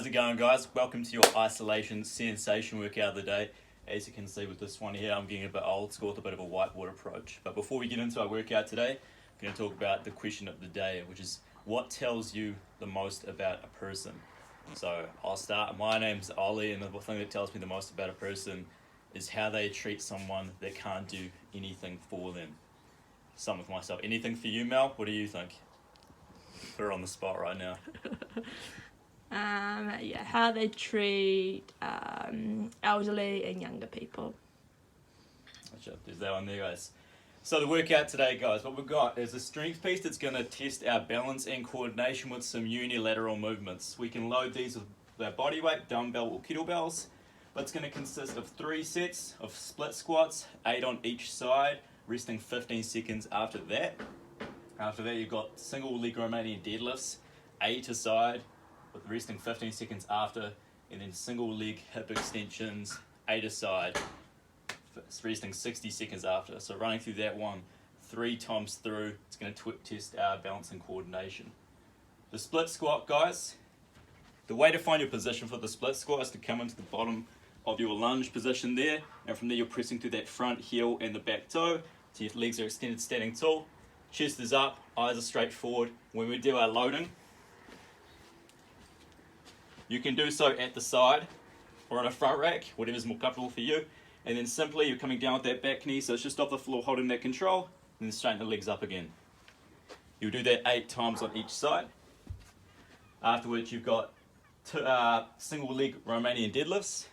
How's it going, guys? Welcome to your isolation sensation workout of the day. As you can see with this one here, I'm getting a bit old school with a bit of a whiteboard approach. But before we get into our workout today, I'm going to talk about the question of the day, which is what tells you the most about a person? So I'll start. My name's Ollie, and the thing that tells me the most about a person is how they treat someone that can't do anything for them. Some with myself. Anything for you, Mel? What do you think? Put her on the spot right now. How they treat elderly and younger people. There's that one there, guys. So the workout today, guys, what we've got is a strength piece that's going to test our balance and coordination with some unilateral movements. We can load these with our body weight, dumbbell or kettlebells, but it's going to consist of 3 sets of split squats, 8 on each side, resting 15 seconds after that. After that, you've got single leg Romanian deadlifts, 8 aside, with resting 15 seconds after, and then single leg hip extensions, 8 aside, resting 60 seconds after. So running through that one 3 times through, it's going to test our balance and coordination. The split squat, guys, the way to find your position for the split squat is to come into the bottom of your lunge position there, and from there you're pressing through that front heel and the back toe, so your legs are extended standing tall, chest is up, eyes are straight forward. When we do our loading, you can do so at the side or on a front rack, whatever's more comfortable for you. And then simply you're coming down with that back knee, so it's just off the floor holding that control, and then straighten the legs up again. You'll do that 8 times on each side. Afterwards you've got single leg Romanian deadlifts.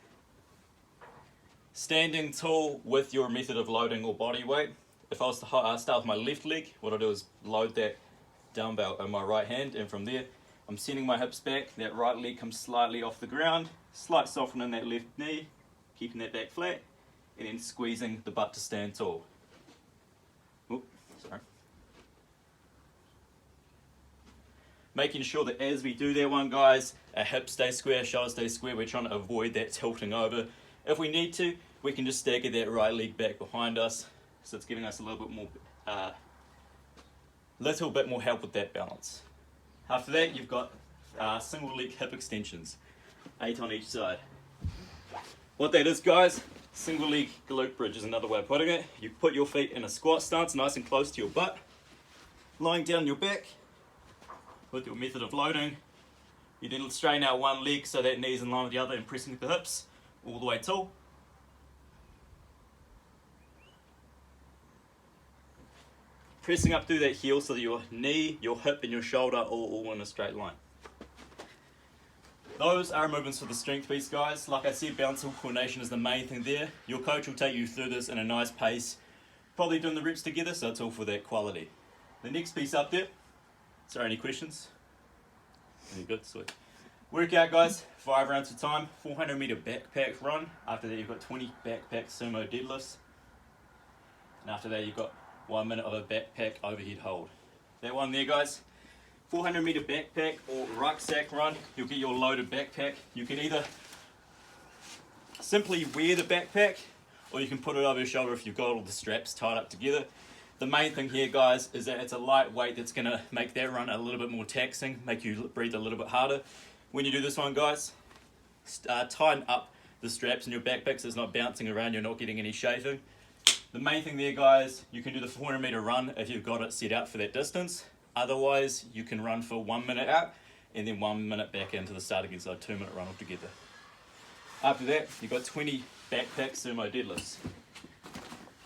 Standing tall with your method of loading or body weight. If I was to start with my left leg, what I'll do is load that dumbbell in my right hand, and from there I'm sending my hips back, that right leg comes slightly off the ground, slight soften in that left knee, keeping that back flat, and then squeezing the butt to stand tall. Sorry. Making sure that as we do that one, guys, our hips stay square, shoulders stay square. We're trying to avoid that tilting over. If we need to, we can just stagger that right leg back behind us, so it's giving us a little bit more help with that balance. After that, you've got single leg hip extensions, 8 on each side. What that is, guys, single leg glute bridge is another way of putting it. You put your feet in a squat stance, nice and close to your butt, lying down on your back with your method of loading. You then straighten out one leg so that knee's in line with the other and pressing with the hips all the way tall. Pressing up through that heel so that your knee, your hip and your shoulder are all in a straight line. Those are movements for the strength piece, guys. Like I said, balance and coordination is the main thing there. Your coach will take you through this in a nice pace, probably doing the reps together, so it's all for that quality. The next piece up there, sorry, any questions? Any good? Sweet. Workout, guys, 5 rounds of time, 400 meter backpack run. After that, you've got 20 backpack sumo deadlifts. And after that, you've got 1 minute of a backpack overhead hold. That one there, guys, 400 meter backpack or rucksack run. You'll get your loaded backpack. You can either simply wear the backpack, or you can put it over your shoulder if you've got all the straps tied up together. The main thing here, guys, is that it's a lightweight that's going to make that run a little bit more taxing, make you breathe a little bit harder. When you do this one, guys, tighten up the straps in your backpack so it's not bouncing around, you're not getting any chafing. The main thing there, guys, you can do the 400 meter run if you've got it set out for that distance. Otherwise, you can run for 1 minute out and then 1 minute back into the start again, so a 2 minute run altogether. After that, you've got 20 backpack sumo deadlifts.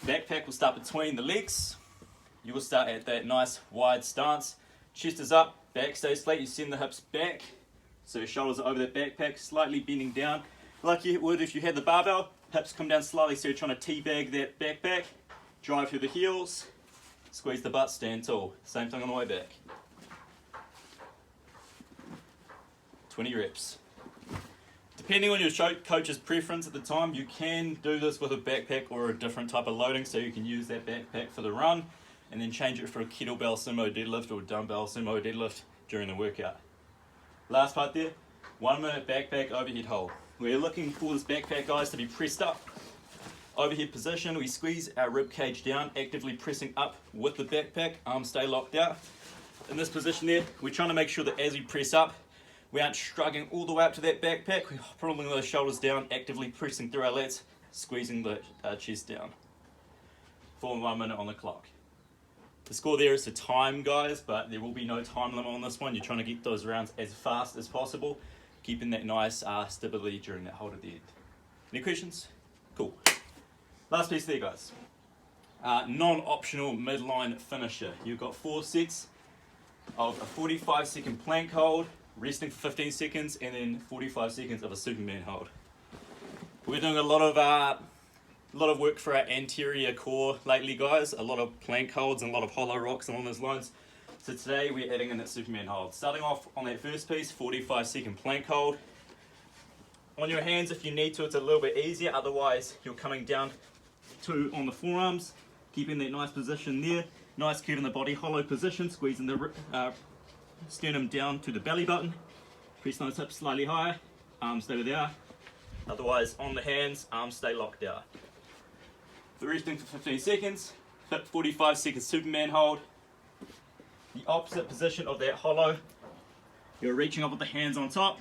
Backpack will start between the legs. You will start at that nice wide stance. Chest is up, back stays flat, you send the hips back, so your shoulders are over that backpack, slightly bending down like you would if you had the barbell. Hips come down slightly, so you're trying to teabag that backpack, drive through the heels, squeeze the butt, stand tall. Same thing on the way back. 20 reps. Depending on your coach's preference at the time, you can do this with a backpack or a different type of loading, so you can use that backpack for the run and then change it for a kettlebell sumo deadlift or dumbbell sumo deadlift during the workout. Last part there, 1 minute backpack overhead hold. We're looking for this backpack, guys, to be pressed up. Overhead position, we squeeze our rib cage down, actively pressing up with the backpack, arms stay locked out. In this position there, we're trying to make sure that as we press up, We aren't struggling all the way up to that backpack. We're pulling those shoulders down, actively pressing through our lats, squeezing the chest down. For 1 minute on the clock. The score there is the time, guys, but there will be no time limit on this one. You're trying to get those rounds as fast as possible, keeping that nice stability during that hold at the end. Any questions? Cool. Last piece there, guys. Non-optional midline finisher. You've got 4 sets of a 45-second plank hold, resting for 15 seconds, and then 45 seconds of a Superman hold. We're doing a lot of work for our anterior core lately, guys. A lot of plank holds and a lot of hollow rocks along those lines. So today we're adding in that Superman hold. Starting off on that first piece, 45-second plank hold. On your hands if you need to, it's a little bit easier. Otherwise, you're coming down to on the forearms, keeping that nice position there. Nice curve in the body, hollow position, squeezing the sternum down to the belly button. Press those hips slightly higher, arms stay where they are. Otherwise, on the hands, arms stay locked out. The resting for 15 seconds, 45 seconds Superman hold. The opposite position of that hollow, you're reaching up with the hands on top,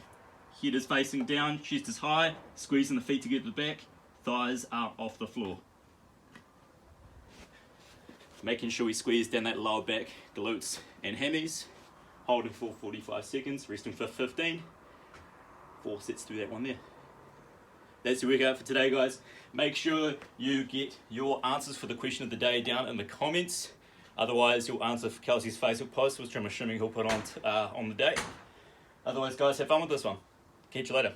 head is facing down, chest is high, squeezing the feet together at the back, thighs are off the floor. Making sure we squeeze down that lower back, glutes and hammies, holding for 45 seconds, resting for 15. 4 sets through that one there. That's your workout for today, guys. Make sure you get your answers for the question of the day down in the comments. Otherwise, you'll answer for Kelsey's Facebook post, which I'm assuming he'll put on the day. Otherwise, guys, have fun with this one. Catch you later.